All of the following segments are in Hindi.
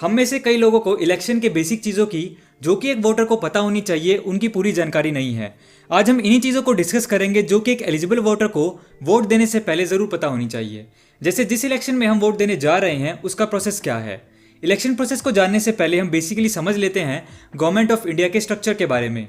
हम में से कई लोगों को इलेक्शन के बेसिक चीज़ों की, जो कि एक वोटर को पता होनी चाहिए, उनकी पूरी जानकारी नहीं है। आज हम इन्हीं चीज़ों को डिस्कस करेंगे जो कि एक एलिजिबल वोटर को वोट देने से पहले ज़रूर पता होनी चाहिए। जैसे जिस इलेक्शन में हम वोट देने जा रहे हैं उसका प्रोसेस क्या है। इलेक्शन प्रोसेस को जानने से पहले हम बेसिकली समझ लेते हैं गवर्नमेंट ऑफ इंडिया के स्ट्रक्चर के बारे में।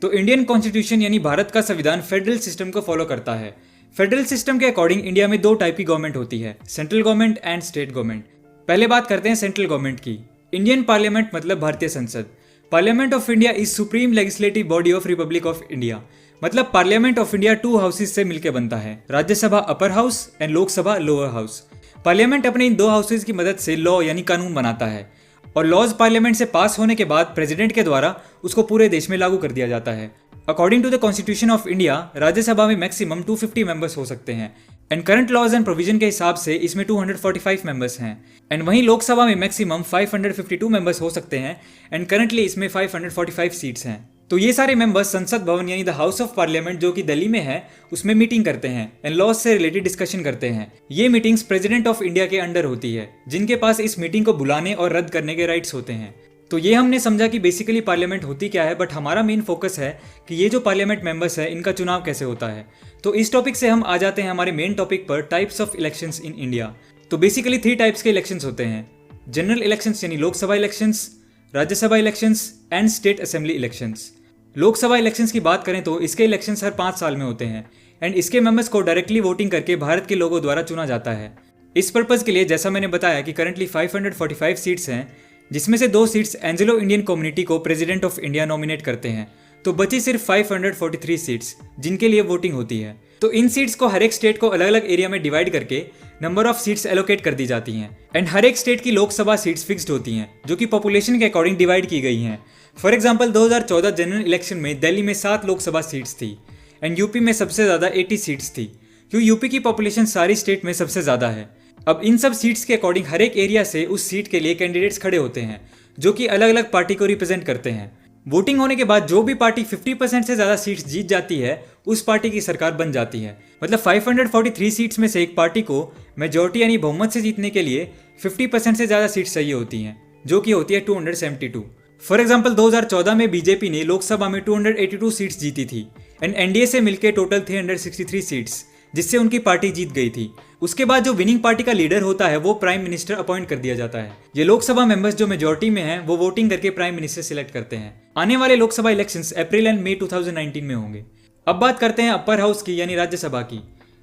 तो इंडियन कॉन्स्टिट्यूशन यानी भारत का संविधान फेडरल सिस्टम को फॉलो करता है। फेडरल सिस्टम के अकॉर्डिंग इंडिया में दो टाइप की गवर्नमेंट होती है, central government and state government. पहले बात करते हैं सेंट्रल गवर्नमेंट की। इंडियन पार्लियामेंट मतलब भारतीय संसद। Parliament of India is supreme legislative body of republic of India. मतलब parliament of India two houses से मिलकर बनता है, Rajya Sabha upper house and Lok Sabha lower house. Parliament अपने इन दो हाउसेज की मदद से लॉ यानी कानून बनाता है और लॉज पार्लियामेंट से पास होने के बाद प्रेसिडेंट के द्वारा उसको पूरे देश में लागू कर दिया जाता है। According to the constitution of India Rajya Sabha में मैक्सिमम 250 मेंबर्स हो सकते हैं and current laws and provision के हिसाब से इसमें 245 मेंबर्स हैं। एंड वहीं लोकसभा में मैक्सिमम 552 मेंबर्स हो सकते हैं एंड करंटली इसमें 545 सीट्स हैं। तो ये सारे मेंबर्स संसद भवन यानी द हाउस ऑफ पार्लियामेंट जो कि दिल्ली में है उसमें मीटिंग करते हैं एंड लॉज से रिलेटेड डिस्कशन करते हैं। ये मीटिंग्स प्रेसिडेंट ऑफ इंडिया के अंडर होती है, जिनके पास इस मीटिंग को बुलाने और रद्द करने के राइट्स होते हैं। तो ये हमने समझा कि बेसिकली पार्लियामेंट होती क्या है, बट हमारा मेन फोकस है कि ये जो पार्लियामेंट मेंबर्स है इनका चुनाव कैसे होता है। तो इस टॉपिक से हम आ जाते हैं हमारे मेन टॉपिक पर, types of elections in India. तो बेसिकली 3 टाइप्स के इलेक्शंस होते हैं, जनरल इलेक्शंस यानी Lok Sabha elections, Rajya Sabha elections and state assembly elections. Lok Sabha elections की बात करें तो इसके इलेक्शंस हर 5 साल में होते हैं एंड इसके मेंबर्स को डायरेक्टली वोटिंग करके भारत के लोगों द्वारा चुना जाता है। इस पर्पज के लिए जैसा मैंने बताया कि करंटली 545 सीट्स हैं, जिसमें से 2 सीट्स एंग्लो इंडियन कम्युनिटी को प्रेसिडेंट ऑफ इंडिया नॉमिनेट करते हैं। तो बची सिर्फ 543 सीट्स जिनके लिए वोटिंग होती है। तो इन सीट्स को हर एक स्टेट को अलग अलग एरिया में डिवाइड करके नंबर ऑफ सीट्स एलोकेट कर दी जाती हैं एंड हर एक स्टेट की लोकसभा सीट्स फिक्स्ड होती हैं जो कि पॉपुलेशन के अकॉर्डिंग डिवाइड की गई हैं। फॉर एग्जाम्पल 2014 जनरल इलेक्शन में दिल्ली में 7 लोकसभा सीट्स थी एंड यूपी में सबसे ज़्यादा 80 सीट्स थी, क्यों यूपी की पॉपुलेशन सारी स्टेट में सबसे ज़्यादा है। अब इन सब सीट्स के अकॉर्डिंग हर एक एरिया से उस सीट के लिए कैंडिडेट्स खड़े होते हैं जो कि अलग अलग पार्टी को रिप्रेजेंट करते हैं। वोटिंग होने के बाद जो भी पार्टी 50% से ज़्यादा सीट्स जीत जाती है उस पार्टी की सरकार बन जाती है। मतलब 543 सीट्स में से एक पार्टी को मेजॉरिटी यानी बहुमत से जीतने के लिए 50% से ज़्यादा सीट्स चाहिए होती हैं, जो कि होती है 272। फॉर एग्जाम्पल 2014 में बीजेपी ने लोकसभा में 282 सीट्स जीती थी एंड एनडीए से मिलकर टोटल 363 सीट्स, जिससे उनकी पार्टी जीत गई थी। उसके बाद जो विनिंग पार्टी का लीडर होता है वो प्राइम मिनिस्टर अपॉइंट कर दिया जाता है। ये लोकसभा मेंबर्स जो मेजॉरिटी में हैं वो वोटिंग करके प्राइम मिनिस्टर सिलेक्ट करते हैं। आने वाले लोकसभा इलेक्शंस अप्रैल एंड मई 2019 में होंगे। अब बात करते हैं अपर हाउस की यानी राज्यसभा की।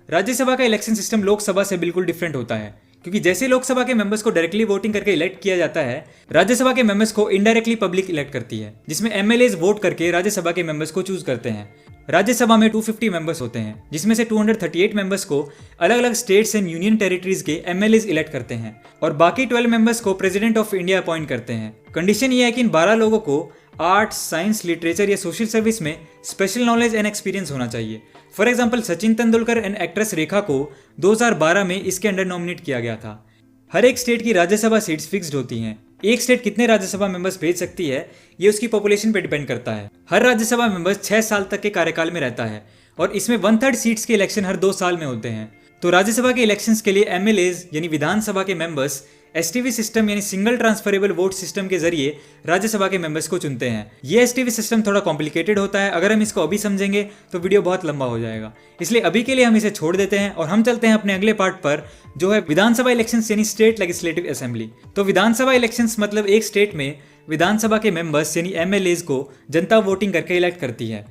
राज्यसभा का इलेक्शन सिस्टम लोकसभा से बिल्कुल डिफरेंट होता है, क्योंकि जैसे लोकसभा के मेंबर्स को डायरेक्टली वोटिंग करके इलेक्ट किया जाता है, राज्यसभा के मेंबर्स को इनडायरेक्टली पब्लिक इलेक्ट करती है, जिसमें एमएलएज वोट करके राज्यसभा के मेंबर्स को चूज करते हैं। राज्यसभा में 250 मेंबर्स होते हैं, जिसमें से 238 मेंबर्स को अलग अलग स्टेट्स एंड यूनियन टेरिटरीज के एमएलएज इलेक्ट करते हैं और बाकी 12 मेंबर्स को प्रेसिडेंट ऑफ इंडिया अपॉइंट करते हैं। कंडीशन ये है कि इन 12 लोगों को आर्ट्स, साइंस, लिटरेचर या सोशल सर्विस में स्पेशल नॉलेज एंड एक्सपीरियंस होना चाहिए। For example Sachin Tendulkar and actress Rekha को 2012 में इसके अंडर नॉमिनेट किया गया था। हर एक स्टेट की राज्यसभा सीट्स फिक्स्ड होती हैं। एक स्टेट कितने राज्यसभा मेंबर्स भेज सकती है ये उसकी पॉपुलेशन पे डिपेंड करता है। हर राज्यसभा मेंबर्स 6 साल तक के कार्यकाल में रहता है और इसमें 1/3 सीट्स के इलेक्शन हर 2 साल में होते हैं। तो राज्यसभा के इलेक्शंस के लिए एमएलएज यानी विधानसभा के मेंबर्स एसटीवी सिस्टम यानी सिंगल ट्रांसफरेबल वोट सिस्टम के जरिए राज्यसभा के मेंबर्स को चुनते हैं। ये एसटीवी सिस्टम थोड़ा कॉम्प्लिकेटेड होता है, अगर हम इसको अभी समझेंगे तो वीडियो बहुत लंबा हो जाएगा, इसलिए अभी के लिए हम इसे छोड़ देते हैं और हम चलते हैं अपने अगले पार्ट पर, जो है विधानसभा इलेक्शंस यानी स्टेट लेजिस्लेटिव असेंबली। तो विधानसभा इलेक्शंस मतलब एक स्टेट में विधानसभा के मेंबर्स यानी एमएलएज को जनता वोटिंग करके इलेक्ट करती है।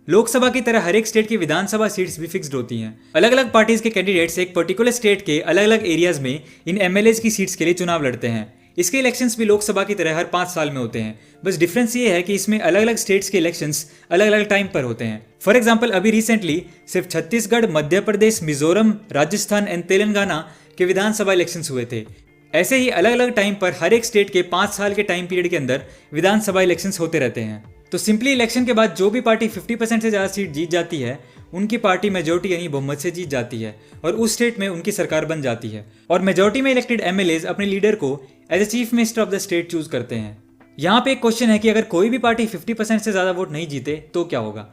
लोकसभा की तरह हर एक स्टेट की विधानसभा सीट्स भी फिक्स्ड होती हैं। अलग अलग पार्टीज के कैंडिडेट्स एक पर्टिकुलर स्टेट के अलग अलग एरियाज में इन एमएलएज की सीट्स के लिए चुनाव लड़ते हैं। इसके इलेक्शंस भी लोकसभा की तरह हर 5 साल में होते हैं, बस डिफरेंस ये है कि इसमें अलग अलग स्टेट्स के इलेक्शंस अलग अलग टाइम पर होते हैं। फॉर एग्जाम्पल अभी रिसेंटली सिर्फ छत्तीसगढ़, मध्य प्रदेश, मिजोरम, राजस्थान एंड तेलंगाना के विधानसभा इलेक्शंस हुए थे। ऐसे ही अलग अलग टाइम पर हर एक स्टेट के 5 साल के टाइम पीरियड के अंदर विधानसभा इलेक्शंस होते रहते हैं। तो सिंपली इलेक्शन के बाद जो भी पार्टी 50% से ज़्यादा सीट जीत जाती है उनकी पार्टी मेजॉरिटी यानी बहुमत से जीत जाती है और उस स्टेट में उनकी सरकार बन जाती है और मेजॉरिटी में इलेक्टेड एमएलएज अपने लीडर को as a chief minister of the state choose करते हैं। यहाँ पे एक क्वेश्चन है कि अगर कोई भी पार्टी 50% से ज़्यादा वोट नहीं जीते तो क्या होगा।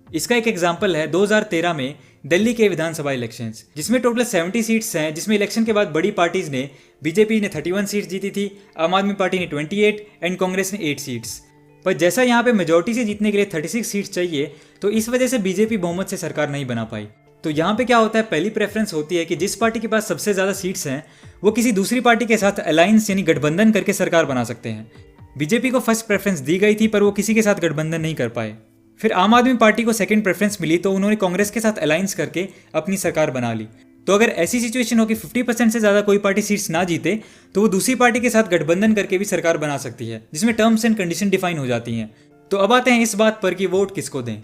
इसका एक एग्जाम्पल है 2013 में दिल्ली के विधानसभा इलेक्शंस, जिसमें टोटल 70 सीट्स हैं, जिसमें इलेक्शन के बाद बड़ी पार्टीज ने, बीजेपी ने 31 सीट्स जीती थी, आम आदमी पार्टी ने 28 एंड कांग्रेस ने 8 सीट्स। पर जैसा यहाँ पे मेजोरिटी से जीतने के लिए 36 सीट्स चाहिए, तो इस वजह से बीजेपी बहुमत से सरकार नहीं बना पाई। तो यहाँ पे क्या होता है, पहली प्रेफरेंस होती है कि जिस पार्टी के पास सबसे ज़्यादा सीट्स हैं वो किसी दूसरी पार्टी के साथ अलायंस यानी गठबंधन करके सरकार बना सकते हैं। बीजेपी को फर्स्ट प्रेफरेंस दी गई थी पर वो किसी के साथ गठबंधन नहीं कर पाए। फिर आम आदमी पार्टी को सेकंड प्रेफरेंस मिली तो उन्होंने कांग्रेस के साथ अलायंस करके अपनी सरकार बना ली। तो अगर ऐसी सिचुएशन हो कि 50% से ज़्यादा कोई पार्टी सीट्स ना जीते तो वो दूसरी पार्टी के साथ गठबंधन करके भी सरकार बना सकती है, जिसमें टर्म्स एंड कंडीशन डिफाइन हो जाती हैं। तो अब आते हैं इस बात पर कि वोट किसको दें।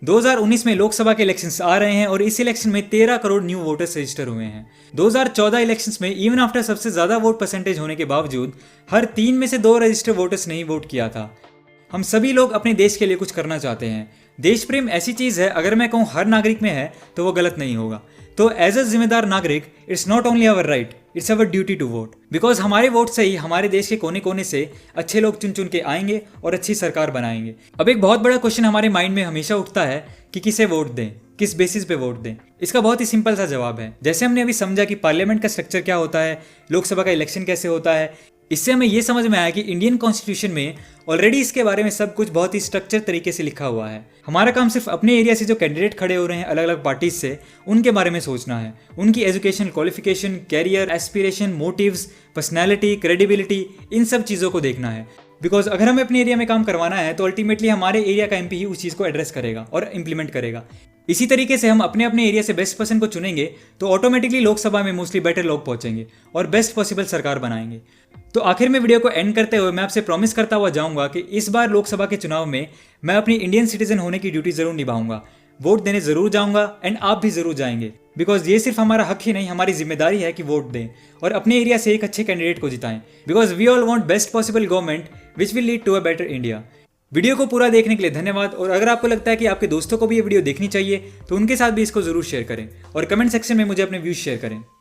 2019 में लोकसभा के इलेक्शंस आ रहे हैं और इस इलेक्शन में 13 करोड़ न्यू वोटर्स रजिस्टर हुए हैं। 2014 इलेक्शंस में इवन आफ्टर सबसे ज़्यादा वोट परसेंटेज होने के बावजूद हर 3 में से 2 रजिस्टर वोटर्स ने ही वोट किया था। हम सभी लोग अपने देश के लिए कुछ करना चाहते हैं। देश प्रेम ऐसी चीज़ है, अगर मैं कहूँ हर नागरिक में है तो वो गलत नहीं होगा। तो एज अ जिम्मेदार नागरिक, it's not only our right, it's our duty to vote. Because हमारे वोट से ही हमारे देश के कोने कोने से अच्छे लोग चुन चुन के आएंगे और अच्छी सरकार बनाएंगे। अब एक बहुत बड़ा क्वेश्चन हमारे माइंड में हमेशा उठता है कि किसे वोट दें, किस बेसिस पे वोट दें। इसका बहुत ही सिंपल सा जवाब है। जैसे हमने अभी समझा कि पार्लियामेंट का स्ट्रक्चर क्या होता है, लोकसभा का इलेक्शन कैसे होता है, इससे हमें ये समझ में आया कि इंडियन कॉन्स्टिट्यूशन में ऑलरेडी इसके बारे में सब कुछ बहुत ही स्ट्रक्चर तरीके से लिखा हुआ है। हमारा काम सिर्फ अपने एरिया से जो कैंडिडेट खड़े हो रहे हैं अलग अलग पार्टीज से, उनके बारे में सोचना है। उनकी education, qualification, career, aspiration, motives, personality, credibility, इन सब चीज़ों को देखना है। बिकॉज अगर हमें अपने एरिया में काम करवाना है तो अल्टीमेटली हमारे एरिया का एमपी ही उस चीज़ को एड्रेस करेगा और इम्प्लीमेंट करेगा। इसी तरीके से हम अपने अपने एरिया से बेस्ट पर्सन को चुनेंगे तो ऑटोमेटिकली लोकसभा में मोस्टली बेटर लोग पहुंचेंगे और बेस्ट पॉसिबल सरकार बनाएंगे। तो आखिर में वीडियो को एंड करते हुए मैं आपसे प्रॉमिस करता हुआ जाऊंगा कि इस बार लोकसभा के चुनाव में मैं अपनी इंडियन सिटीजन होने की ड्यूटी जरूर निभाऊंगा। वोट देने जरूर जाऊंगा एंड आप भी जरूर जाएंगे। बिकॉज ये सिर्फ हमारा हक ही नहीं, हमारी जिम्मेदारी है कि वोट दें और अपने एरिया से एक अच्छे कैंडिडेट को जिताएं। Because we all want best possible government which will lead to a better India. Video को पूरा देखने के लिए धन्यवाद। और अगर आपको लगता है कि आपके दोस्तों को भी ये वीडियो देखनी चाहिए तो उनके साथ भी इसको जरूर शेयर करें और कमेंट सेक्शन में मुझे अपने व्यूज शेयर करें।